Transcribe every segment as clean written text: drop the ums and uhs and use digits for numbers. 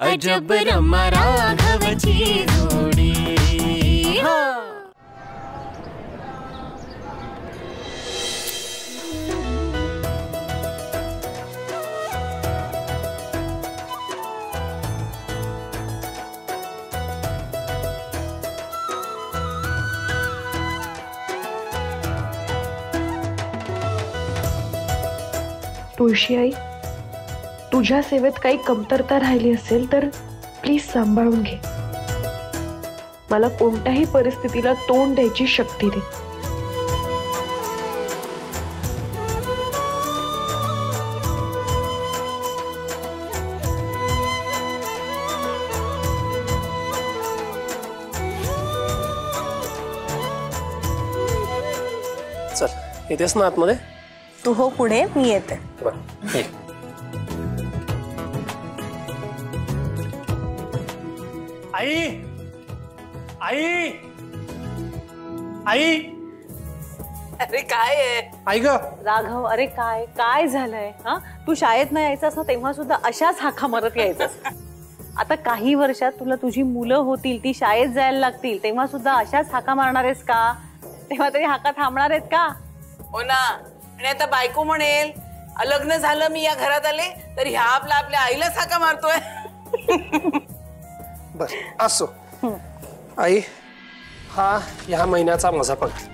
अजब रमा राघवची जोडी। तुळशी आई, तुझ्या सेवेत काही कमतरता राहिली असेल तर प्लीज सांभाळून घे। मला कोणत्याही परिस्थितीला तोंड द्यायची शक्ती दे। चल येतेस ना आतमध्ये? तू हो पुढे, मी येते। आई आई आई, अरे काय आहे? आई ग राघव, अरे काय काय झालंय? हा, तू शाळेत नाही यायचास ना तेव्हा सुद्धा अशाच हाका मारत यायचास। आता काही वर्षात तुला तुझी मुलं होतील, ती शाळेत जायला लागतील, तेव्हा सुद्धा अशाच हाका मारणार आहेस का? तेव्हा तरी हाका थांबणार आहेत का? हो ना। आणि आता बायको म्हणेल लग्न झालं मी या घरात आले तर ह्या आपल्या आईलाच हाका मारतोय। बस असो आई, हा ह्या महिन्याचा माझा पगार।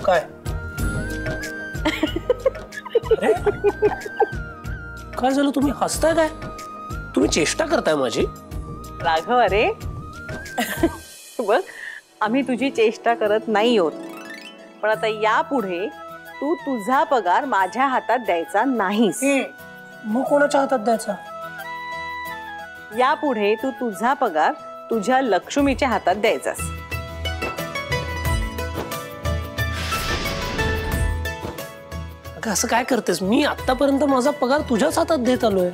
काय अरे काय झालं? तुम्ही हसताय काय? तुम्ही चेष्टा करताय माझी? राघव, अरे बघ, आम्ही तुझी चेष्टा करत नाही आहोत, पण आता यापुढे तू तुझा पगार माझ्या हातात द्यायचा नाहीस। मग कोणाच्या हातात द्यायचा? यापुढे तू तुझा पगार तुझ्या लक्ष्मीच्या हातात द्यायचास। अगं असं काय करतेस? मी आतापर्यंत माझा पगार तुझ्याच हातात देत आलोय।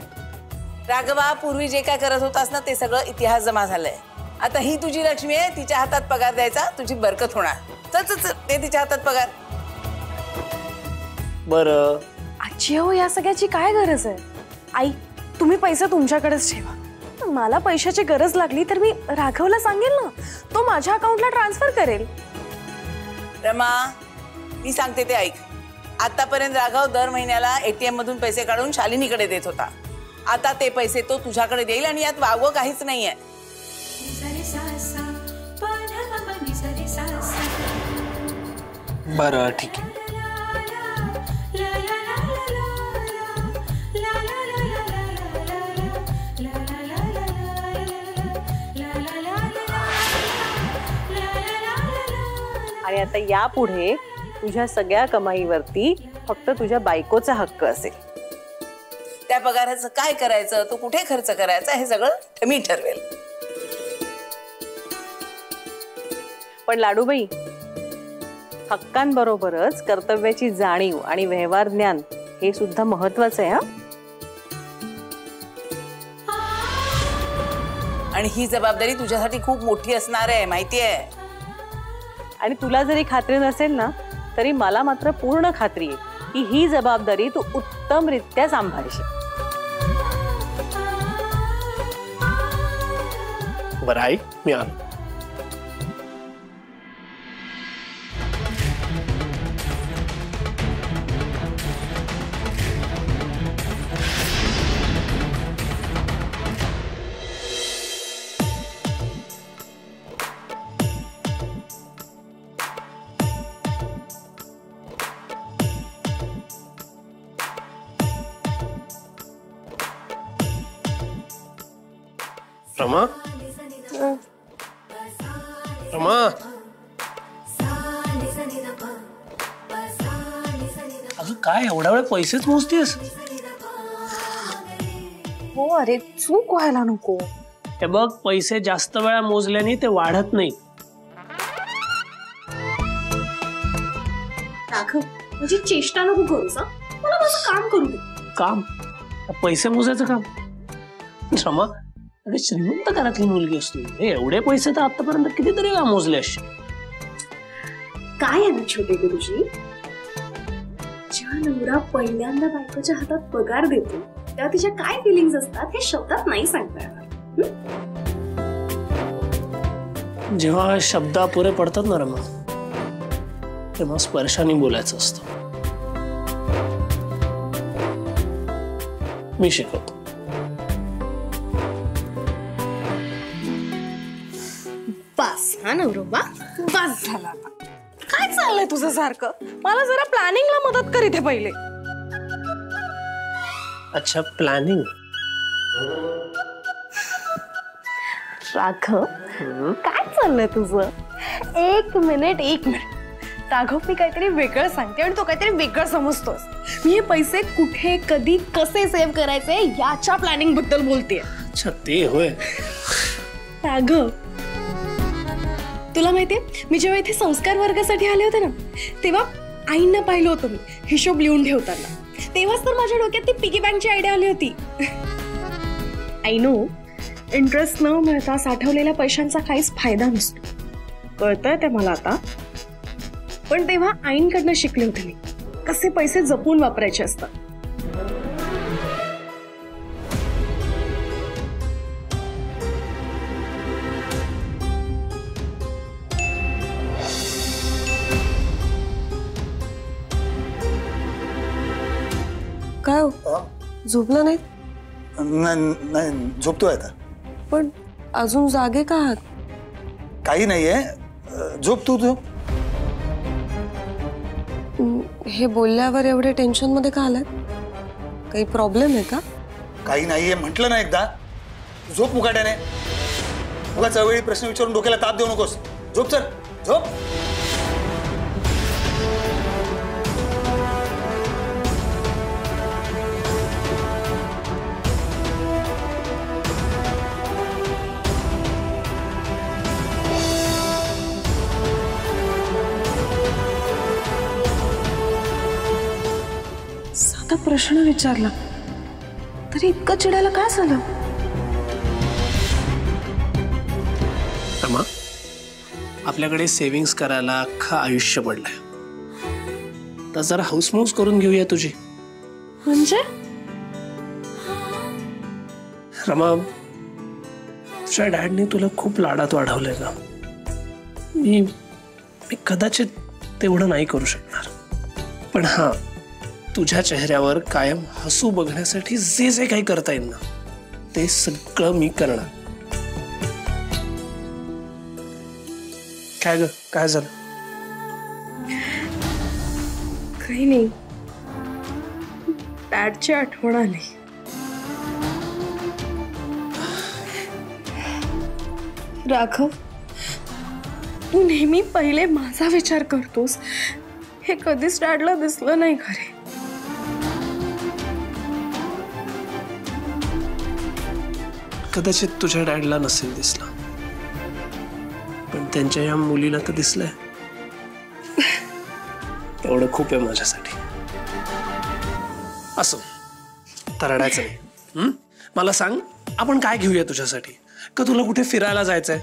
राघवा, पूर्वी जे काय करत होतास ना ते सगळं इतिहास जमा झालाय। आता ही तुझी लक्ष्मी आहे, तिच्या हातात पगार द्यायचा, तुझी बरकत होणार। चल चल चल, दे तिच्या हातात पगार। बरं आजी हो, या सगळ्याची काय गरज आहे? आई, तुम्ही पैसे तुमच्याकडेच ठेवा। मला पैशाची गरज लागली तर मी राघवला सांगेल ना, तो माझ्या अकाउंटला ट्रान्सफर करेल। रमा, मी सांगते ते ऐक। आतापर्यंत राघव दर महिन्याला एटीएम मधून पैसे काढून शालिनीकडे देत होता। आता ते पैसे तो तुझ्याकडे देईल आणि यात वावगं काहीच नाहीये। बरं ठीक आहे। आणि आता यापुढे तुझ्या सगळ्या कमाईवरती फक्त तुझ्या बायकोचा हक्क असेल। त्या पगाराचं काय करायचं, तो कुठे खर्च करायचा, हे सगळं मी ठरवेल। पण लाडूबाई, हक्कांबरोबरच कर्तव्याची जाणीव आणि व्यवहार ज्ञान हे सुद्धा महत्वाचं आहे। आणि ही जबाबदारी तुझ्यासाठी खूप मोठी असणार आहे, माहितीये। आणि तुला जरी खात्री नसेल ना तरी मला मात्र पूर्ण खात्री आहे की ही जबाबदारी तू उत्तमरित्या सांभाळशील। बरं आई, मी आलो। रमा, रमा, अगं काय एवढा वेळ पैसेच मोजतेस? हो अरे, चूक व्हायला नको। हे बघ, पैसे जास्त वेळा मोजल्याने ते वाढत नाही। राघव, म्हणजे चेष्टा नको करूस, मला माझं काम करू दे। काम? पैसे मोजायचं काम? रमा, अरे श्रीमंत घरातली मुलगी असतो, हे एवढे पैसे तर आतापर्यंत कितीतरी वेळा मोजले असते। काय आहे ना छोटे गुरुजी, ज्या नवरा पहिल्यांदा बायकोच्या हातात पगार देतो तेव्हा तिच्या काय फिलिंग्स असतात हे शब्दात नाही सांगता येणार. जेव्हा शब्द अपुरे पडतात ना रमा, तेव्हा स्पर्शाने बोलायचं असतं. मी शिकवतो. बस हा नवरोबा, बस झाला. काय चाललंय तुझं सारखं? मला जरा प्लॅनिंगला मदत कर इथे पहिले. अच्छा, प्लॅनिंग. राघव, काय चाललंय तुझं? एक मिनिट. राघव, मी काहीतरी वेगळं सांगते आणि तो काहीतरी वेगळं समजतोस. मी हे पैसे कुठे, कधी, कसे सेव्ह करायचे याच्या प्लॅनिंग बद्दल बोलतेय. अच्छा, ते होय. राघव, तुला माहितीये, मी जेव्हा इथे संस्कार वर्गासाठी आले होते ना, तेव्हा आईंना पाहिलं होतं मी हिशोब लिहून ठेवताना. तेव्हाच तर माझ्या डोक्यात ती पिगी बँकची आयडिया आली होती. आय नो, इंटरेस्ट न मिळता साठवलेल्या पैशांचा काहीच फायदा नसतो, कळतंय ते मला आता. पण तेव्हा आईंकडनं शिकले होते मी कसे पैसे जपून वापरायचे असतात. काय हो, झोपला नाही? नाही, झोपतोय आता. पण अजून जागे का आहात? काही नाहीये, झोप तू. हे बोलल्यावर एवढे टेन्शन मध्ये का आलात? काही प्रॉब्लेम आहे का? काही नाहीये म्हटलं ना एकदा. झोप मुकाट्याने. उगाच अवेळी प्रश्न विचारून डोक्याला ताप देऊ नकोस. झोप सर, झोप. साधा प्रश्न विचारला तरी इतकं चिडायला काय झालं? रमा, आपल्याकडे सेव्हिंग्स करायला अख्खं आयुष्य पडलंय. तर जरा हाऊसमौस करून घेऊया तुझी. म्हणजे रमा, तुझ्या डॅडने तुला खूप लाडात वाढवलंय का? मी कदाचित तेवढं नाही करू शकणार, पण हा, तुझ्या चेहऱ्यावर कायम हसू बघण्यासाठी जे जे काही करता येईल ना, ते सगळं मी करणार. काय ग, काय झालं? काही नाही, डॅडची आठवण आली. राघव, तू नेहमी पहिले माझा विचार करतोस, हे कधीच डॅडला दिसलं नाही खरे. कदाचित तुझ्या डॅडला नसेल दिसला, पण त्यांच्या या मुलीला तर दिसलंय. एवढं खूप आहे माझ्यासाठी. असो, तर रडायचं नाही. मला सांग, आपण काय घेऊया तुझ्यासाठी? का तुला कुठे फिरायला जायचंय?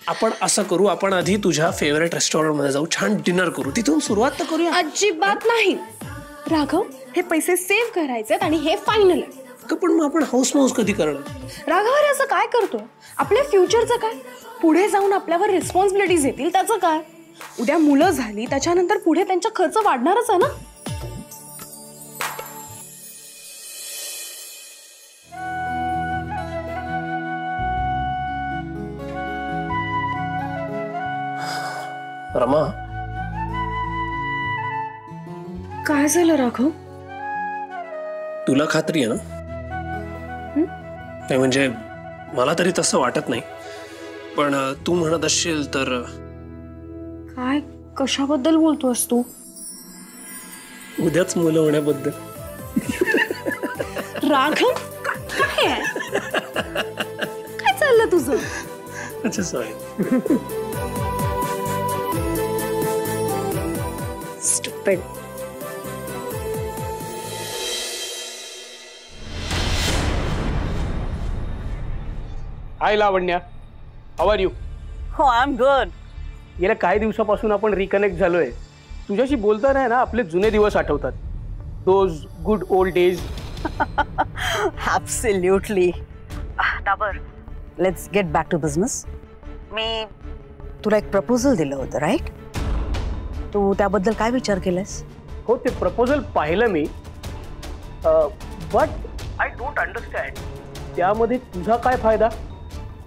आपण असं करू, आपण आधी तुझ्या फेवरेट रेस्टॉरंट मध्ये जाऊ, छान डिनर करू, तिथून सुरुवात तर करूया. अजिबात नाही राघव, हे पैसे सेव्ह करायचे आणि हे फायनल आहे. पण मग आपण हाऊस माऊस कधी करणार? राघव, अरे असं काय करतोय? आपल्या फ्युचरचं काय? पुढे जाऊन आपल्यावर रिस्पॉन्सिबिलिटीज येतील, त्याचं काय? उद्या मुलं झाली त्याच्यानंतर पुढे त्यांचा खर्च वाढणारच आहे ना. रमा, काय झालं राघव? तुला खात्री आहे ना? नाही म्हणजे मला तरी तसं वाटत नाही, पण तू म्हणत असशील तर. काय, कशाबद्दल बोलतोस तू? उद्याच मुलं होण्याबद्दल. राघव, काय आहे? काय चाललं तुझं? अच्छा, sorry. Stupid. Hi Lavanya, how are you? हो, आय एम गुड. गेल्या काही दिवसापासून आपण रिकनेक्ट झालोय. तुझ्याशी बोलताना ना आपले जुने दिवस आठवतात. Those good old days. Absolutely. Dabur, let's get back to business. मी तुला एक प्रपोजल दिलं होतं, राईट? तू त्याबद्दल काय विचार केलास? हो, ते प्रपोजल पाहिलं मी, बट आय डोंट अंडरस्टँड त्यामध्ये तुझा काय फायदा?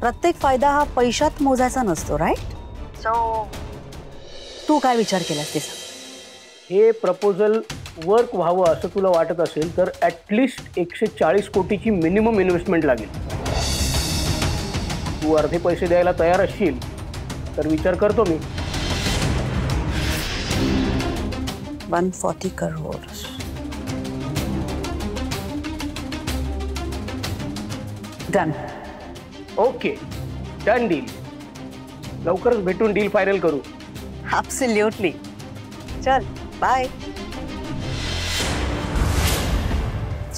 प्रत्येक फायदा हा पैशात मोजायचा नसतो, राईट? सो तू काय विचार केलास ते सांग. हे प्रपोजल वर्क व्हावं असं तुला वाटत असेल तर ॲटलिस्ट 140 कोटीची मिनिमम इन्व्हेस्टमेंट लागेल. तू अर्धे पैसे द्यायला तयार असशील तर विचार करतो मी. 140 crore. Done. Okay, done deal. लवकरच भेटून डील फायनल करू. ॲब्सोल्युटली. चल, बाय.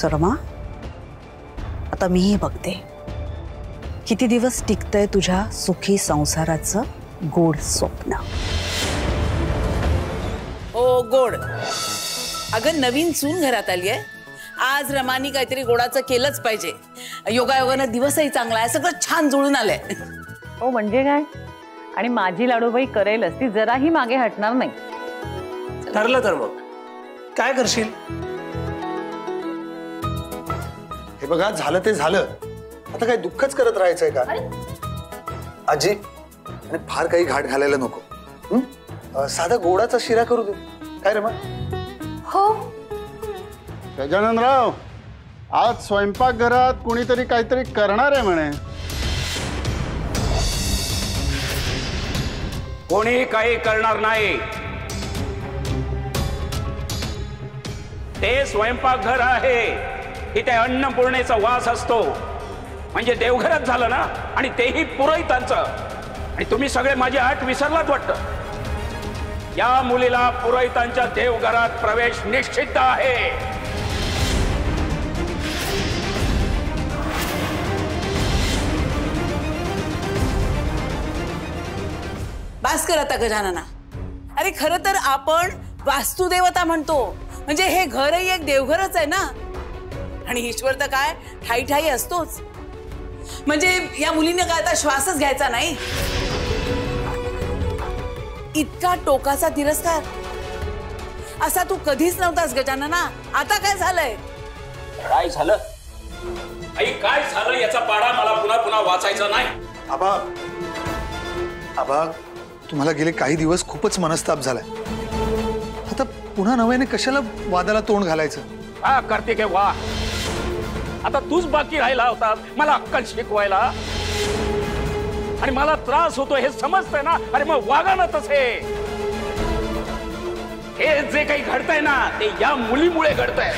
रमा, आता मीही बघते किती दिवस टिकतंय तुझ्या सुखी संसाराचं गोड स्वप्न. हो, गोड. अगं, नवीन सून घरात आली आहे. आज रमानी काहीतरी गोडाचं केलंच पाहिजे. योगायोगानं दिवसही चांगला आहे, सगळं छान जुळून आलंय. हो, म्हणजे काय? आणि माझी लाडूबाई करेलच, ती जराही मागे हटणार नाही. ठरलं तर मग काय करशील? हे बघा, झालं ते झालं. आता काय दुःखच करत राहायचंय का? आजी, आणि फार काही घाट घालायला नको. साधा गोडाचा शिरा करू दे. काय रे मग? हो. गजाननराव, आज स्वयंपाकघरात कुणीतरी काहीतरी करणार आहे म्हणे. कोणी काही करणार नाही. ते स्वयंपाकघर आहे, इथे अन्नपूर्णेचा वास असतो. म्हणजे देवघरात झालं ना, आणि तेही पुरोहितांचं. आणि तुम्ही सगळे माझी आठ विसरलात वाटतं. या मुलीला पुरोहितांच्या देवघरात प्रवेश निश्चित आहे. बास कर आता गजानना. अरे, खरं तर आपण वास्तुदेवता म्हणतो. म्हणजे हे घरही एक देवघरच आहे ना. आणि ईश्वर तर काय ठाई ठाई असतोच. म्हणजे या मुलीने काय आता श्वासच घ्यायचा नाही. इतका टोकाचा तिरस्कार असा तू कधीच नव्हतास गजानना. आता काय झालंय? काय झालं? आई, काय झालं याचा पाढा मला पुन्हा पुन्हा वाचायचा नाही. आबा, आबा, तुम्हाला गेले काही दिवस खूपच मनस्ताप झालाय. आता पुन्हा नव्याने कशाला वादाला तोंड घालायचं? हा कार्तिक, वा. आता तूच बाकी राहिला होता मला अक्कल शिकवायला. आणि मला त्रास होतो हे समजतंय ना. अरे मग वागा ना तसे. हे जे काही घडतंय ना ते या मुलीमुळे घडतंय.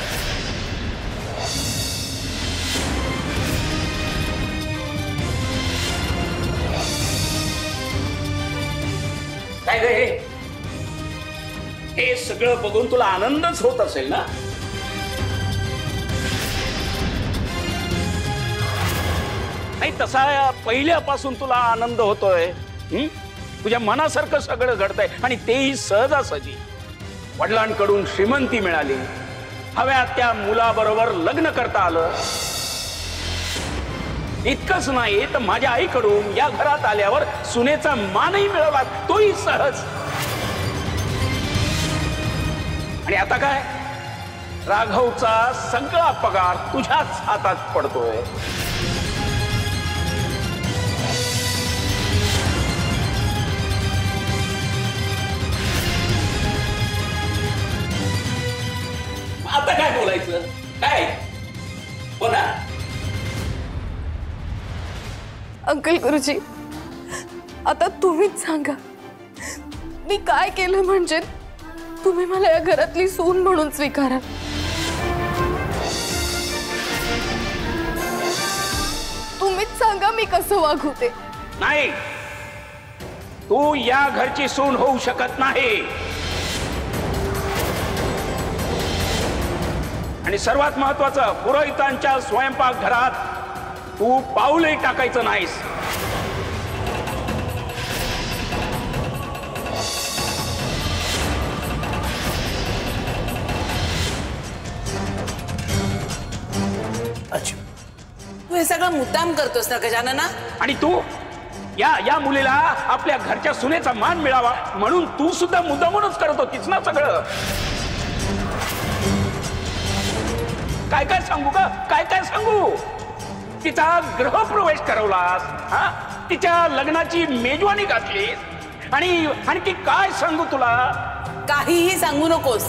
काय रे, हे सगळं बघून तुला आनंदच होत असेल ना? नाही, तसा पहिल्यापासून तुला आनंद होतोय. तुझ्या मनासारखं सगळं घडतंय, आणि तेही सहजासहजी. वडिलांकडून श्रीमंती मिळाली, हव्या त्या मुलाबरोबर लग्न करता आलं. इतकंच नाही तर माझ्या आईकडून या घरात आल्यावर सुनेचा मानही मिळवला, तोही सहज. आणि आता काय? राघवचा सगळा पगार तुझ्याच हातात पडतोय. आता काय बोलायचं? काय बोला. अंकल गुरुजी, आता तुम्हीच सांगा, मी काय केलं म्हणजे तुम्ही मला या घरातली सून म्हणून स्वीकारा. तुम्हीच सांगा मी कसं वागू ते. नाही, तू या घरची सून होऊ शकत नाही. आणि सर्वात महत्वाचं, पुरोहितांच्या स्वयंपाक घरात तू पाऊलही टाकायचं नाहीस. सगळं मुद्दाम करतोस ना गजानना? आणि तू या मुलीला आपल्या घरच्या सुनेचा मान मिळावा म्हणून तू सुद्धा मुद्दामूनच करत होतीस ना सगळं. काय काय सांगू का, काय काय सांगू? तिचा गृहप्रवेश करवलास, तिच्या लग्नाची मेजवानी घातलीस आणि आणखी काय सांगू तुला? काहीही सांगू नकोस.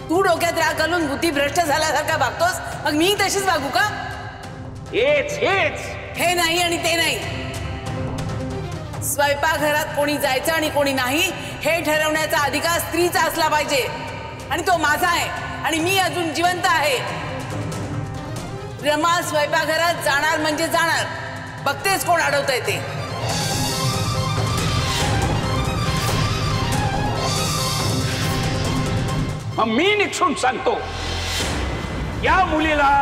तू डोक्यात राग घालून बुद्धिभ्रष्ट झाल्यासारखा वागतोस, मग मी तशीच वागू का? हेच हे नाही आणि ते नाही. स्वयंपाकघरात कोणी जायचं आणि कोणी नाही हे ठरवण्याचा अधिकार स्त्रीचा असला पाहिजे आणि तो माझा आहे आणि मी अजून जिवंत आहे. रमा स्वयंपाकघरात जाणार म्हणजे जाणार. बघतेच कोण अडवतंय ते. मी निक्षून सांगतो, या मुलीला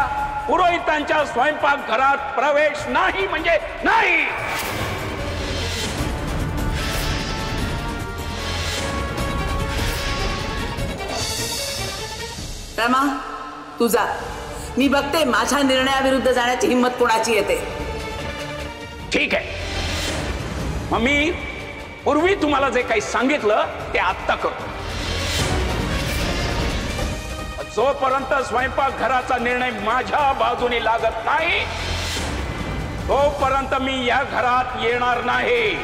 पुरोहितांच्या स्वयंपाकघरात प्रवेश नाही म्हणजे नाही. रमा तू जा. मी बघते माझ्या निर्णयाविरुद्ध जाण्याची हिंमत कोणाची येते. ठीक आहे, मग मी पूर्वी तुम्हाला जे काही सांगितलं ते आत्ता करतो. जोपर्यंत स्वयंपाकघराचा निर्णय माझ्या बाजूने लागत नाही तोपर्यंत मी या घरात येणार नाही.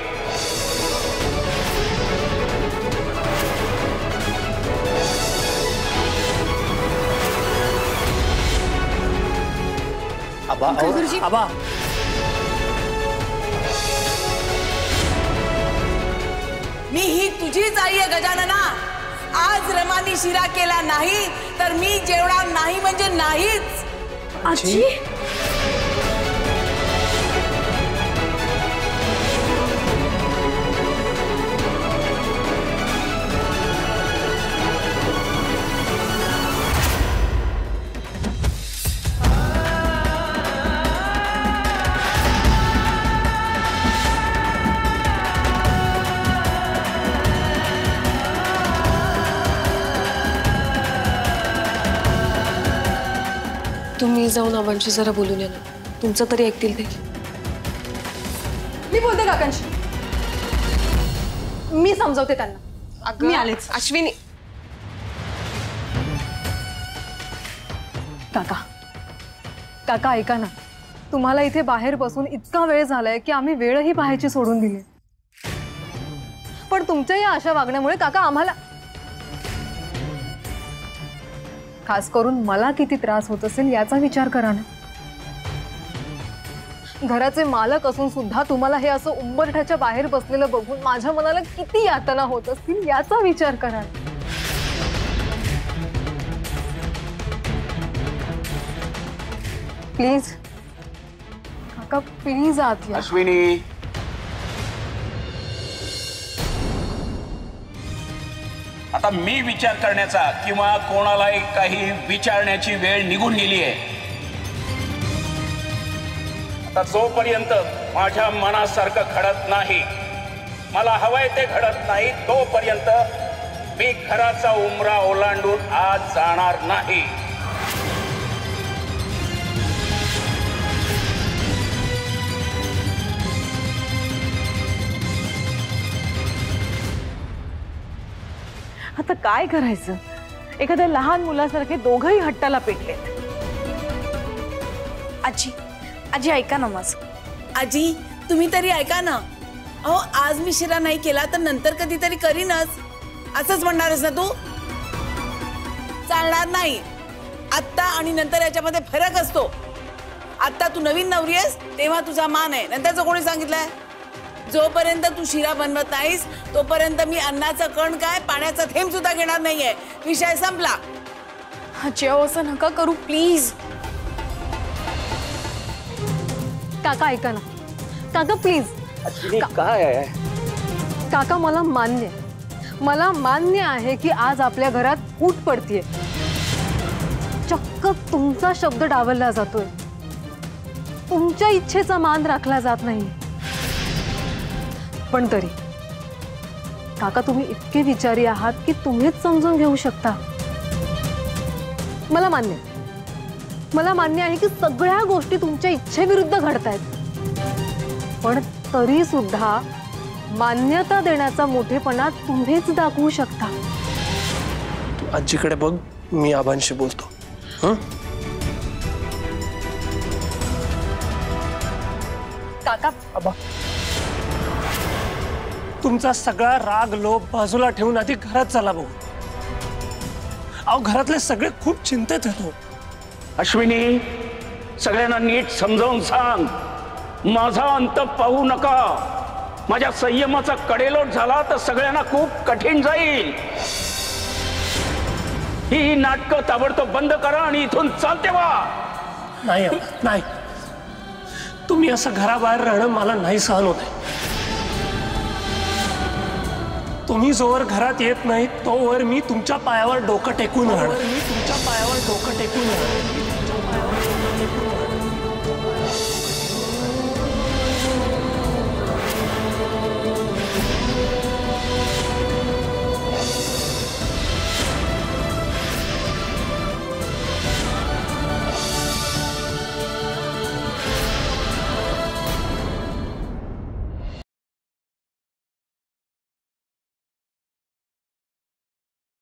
आबा आबा मी ही तुझीच आई आहे गजानना. आज रमानी शिरा केला नाही तर मी जेवणार नाही म्हणजे नाहीच. आजी तुम्ही जाऊन आबांशी जरा बोलून या ना, तुमचं तरी ऐकतील ते. मी बोलते काकांशी, मी समजवते त्यांना. मी आलेच. अश्विनी काका ऐका ना, तुम्हाला इथे बाहेर बसून इतका वेळ झालाय की आम्ही वेळही पाहायची सोडून दिली. पण तुमच्या या अशा वागण्यामुळे काका आम्हाला, खास करून मला किती त्रास होत असेल याचा विचार करा ना. घराचे मालक असून सुद्धा तुम्हाला हे असं उंबरठ्याच्या बाहेर बसलेलं बघून माझ्या मनाला किती यातना होत असतील याचा विचार करा. प्लीज काका, प्लीज आत या. अश्विनी, आता मी विचार करण्याचा किंवा कोणालाही काही विचारण्याची वेळ निघून गेली आहे. आता जोपर्यंत माझ्या मनासारखं घडत नाही, मला हवंय ते घडत नाही, तोपर्यंत मी घराचा उंबरा ओलांडून आज जाणार नाही. आता काय करायचं? एखाद्या लहान मुलासारखे दोघंही हट्टाला पेटलेत. आजी आजी ऐका ना माझं. आजी तुम्ही तरी ऐका ना. अहो आज मी शिरा नाही केला तर नंतर कधीतरी करीनच असंच म्हणणारच ना तू? चालणार नाही. आत्ता आणि नंतर याच्यामध्ये फरक असतो. आत्ता तू नवीन नवरी आहेस तेव्हा तुझा मान आहे, नंतरचं कोणी सांगितलंय? जोपर्यंत तू शिरा बनवत नाहीस तोपर्यंत मी अन्नाचं कण काय पाण्याचा थेंब सुद्धा घेणार नाहीये. विषय संपला. आजी असं नका करू प्लीज. काका ऐका ना, काका प्लीज. काय आहे काका, मला मान्य आहे की आज आपल्या घरात फूट पडतीये, चक्क तुमचा शब्द डावलला जातोय, तुमच्या इच्छेचा मान राखला जात नाही. पण तरी काका तुम्ही इतके विचारी आहात की तुम्हीच समजून घेऊ शकता. मला मान्य, मला मान्य आहे की सगळ्या गोष्टी तुमच्या इच्छेविरुद्ध घडतायत, पण तरी सुद्धा मान्यता देण्याचा मोठेपणा तुम्हीच दाखवू शकता. तू आजीकडे बघ, मी आबांशी बोलतो. काका, आबा, तुमचा सगळा राग लोभ बाजूला ठेवून आधी घरात चला बघू. अहो, घरातले सगळे खूप चिंतेत आहेत. अश्विनी, सगळ्यांना नीट समजावून सांग, माझा अंत पाहू नका. माझ्या संयमाचा कडेलोट झाला तर सगळ्यांना खूप कठीण जाईल. ही नाटकं ताबडतोब बंद करा आणि इथून चालते वा. नाही आबा, नाही. तुम्ही असं घराबाहेर राहणं मला नाही सहन होत. तुम्ही जोवर घरात येत नाही तोवर मी तुमच्या पायावर डोकं टेकून राहणार.